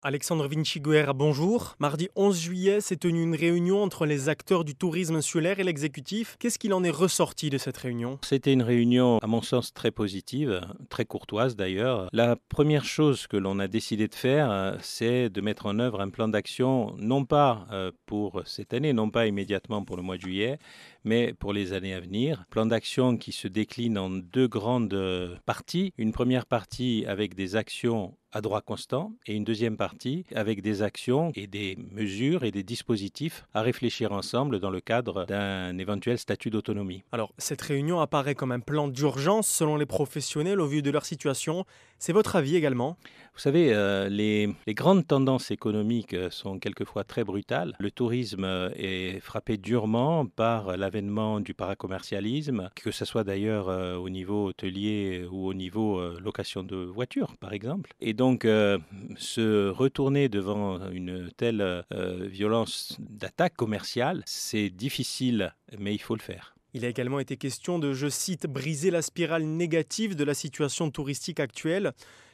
Alexandre Vinciguerra, bonjour. Mardi 11 juillet s'est tenue une réunion entre les acteurs du tourisme insulaire et l'exécutif. Qu'est-ce qu'il en est ressorti de cette réunion? C'était une réunion, à mon sens, très positive, très courtoise d'ailleurs. La première chose que l'on a décidé de faire, c'est de mettre en œuvre un plan d'action, non pas pour cette année, non pas immédiatement pour le mois de juillet, mais pour les années à venir. Plan d'action qui se décline en deux grandes parties. Une première partie avec des actions à droit constant et une deuxième partie avec des actions et des mesures et des dispositifs à réfléchir ensemble dans le cadre d'un éventuel statut d'autonomie. Alors, cette réunion apparaît comme un plan d'urgence selon les professionnels au vu de leur situation. C'est votre avis également? Vous savez, les grandes tendances économiques sont quelquefois très brutales. Le tourisme est frappé durement par l'avènement du paracommercialisme, que ce soit d'ailleurs au niveau hôtelier ou au niveau location de voitures, par exemple. Et donc, se retourner devant une telle violence d'attaque commerciale, c'est difficile, mais il faut le faire. Il a également été question de, je cite, briser la spirale négative de la situation touristique actuelle.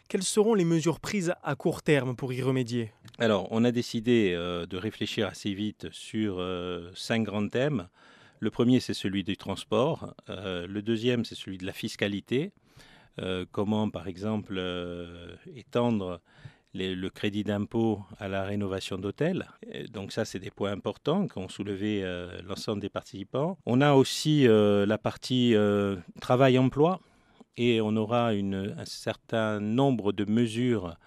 Quelles seront les mesures prises à court terme pour y remédier? Alors, on a décidé de réfléchir assez vite sur 5 grands thèmes. Le premier, c'est celui du transport. Le deuxième, c'est celui de la fiscalité. Comment, par exemple, étendre le crédit d'impôt à la rénovation d'hôtels. Donc ça, c'est des points importants qu'ont soulevé l'ensemble des participants. On a aussi la partie travail-emploi et on aura un certain nombre de mesures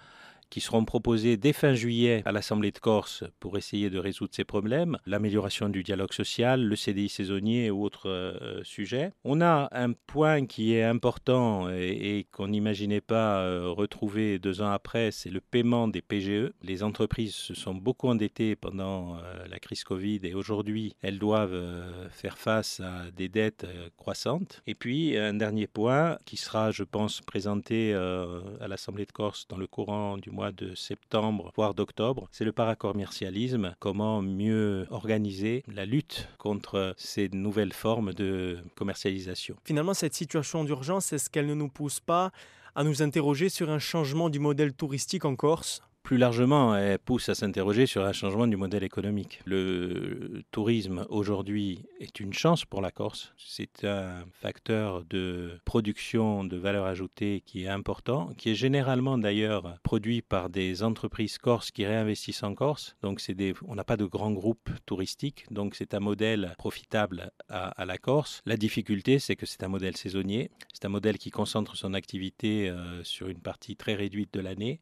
qui seront proposées dès fin juillet à l'Assemblée de Corse pour essayer de résoudre ces problèmes, l'amélioration du dialogue social, le CDI saisonnier ou autres sujets. On a un point qui est important et qu'on n'imaginait pas retrouver 2 ans après, c'est le paiement des PGE. Les entreprises se sont beaucoup endettées pendant la crise Covid et aujourd'hui, elles doivent faire face à des dettes croissantes. Et puis, un dernier point qui sera, je pense, présenté à l'Assemblée de Corse dans le courant du mois de septembre, voire d'octobre, c'est le paracommercialisme. Comment mieux organiser la lutte contre ces nouvelles formes de commercialisation. Finalement, cette situation d'urgence, est-ce qu'elle ne nous pousse pas à nous interroger sur un changement du modèle touristique en Corse? Plus largement, elle pousse à s'interroger sur un changement du modèle économique. Le tourisme aujourd'hui est une chance pour la Corse. C'est un facteur de production de valeur ajoutée qui est important, qui est généralement d'ailleurs produit par des entreprises corses qui réinvestissent en Corse. Donc on n'a pas de grands groupes touristiques, donc c'est un modèle profitable à la Corse. La difficulté, c'est que c'est un modèle saisonnier. C'est un modèle qui concentre son activité sur une partie très réduite de l'année.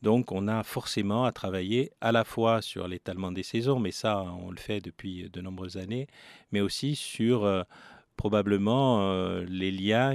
Donc, on a forcément à travailler à la fois sur l'étalement des saisons, mais ça, on le fait depuis de nombreuses années, mais aussi sur probablement les liens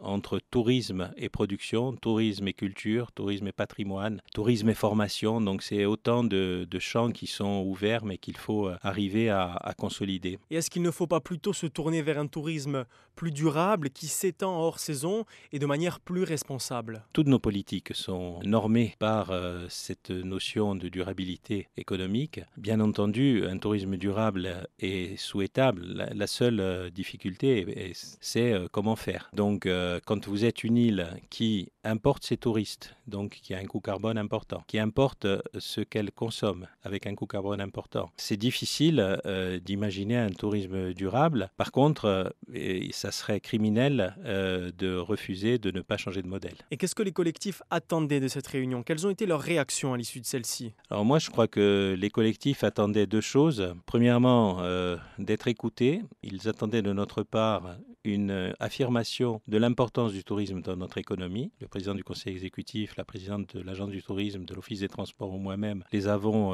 entre tourisme et production, tourisme et culture, tourisme et patrimoine, tourisme et formation. Donc, c'est autant de champs qui sont ouverts, mais qu'il faut arriver à consolider. Et est-ce qu'il ne faut pas plutôt se tourner vers un tourisme plus durable qui s'étend hors saison et de manière plus responsable? Toutes nos politiques sont normées par cette notion de durabilité économique. Bien entendu, un tourisme durable est souhaitable. La seule difficulté, c'est comment faire. Donc, quand vous êtes une île qui importe ses touristes, donc qui a un coût carbone important, qui importe ce qu'elle consomme avec un coût carbone important, c'est difficile d'imaginer un tourisme durable. Par contre, ça serait criminel de refuser de ne pas changer de modèle. Et qu'est-ce que les collectifs attendaient de cette réunion? Quelles ont été leurs réactions à l'issue de celle-ci? Alors moi, je crois que les collectifs attendaient 2 choses. Premièrement, d'être écoutés. Ils attendaient de notre part une affirmation de l'importance du tourisme dans notre économie. Le président du conseil exécutif, la présidente de l'agence du tourisme, de l'office des transports ou moi-même, les avons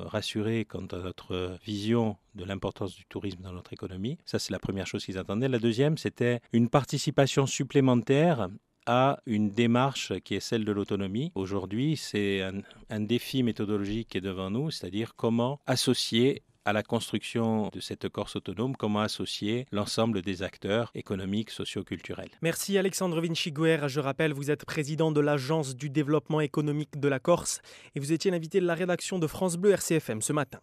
rassurés quant à notre vision de l'importance du tourisme dans notre économie. Ça, c'est la première chose qu'ils attendaient. La deuxième, c'était une participation supplémentaire à une démarche qui est celle de l'autonomie. Aujourd'hui, c'est un défi méthodologique qui est devant nous, c'est-à-dire comment associer à la construction de cette Corse autonome, comment associer l'ensemble des acteurs économiques, socio-culturels. Merci Alexandre Vinciguerra. Je rappelle, vous êtes président de l'Agence du développement économique de la Corse et vous étiez l'invité de la rédaction de France Bleu RCFM ce matin.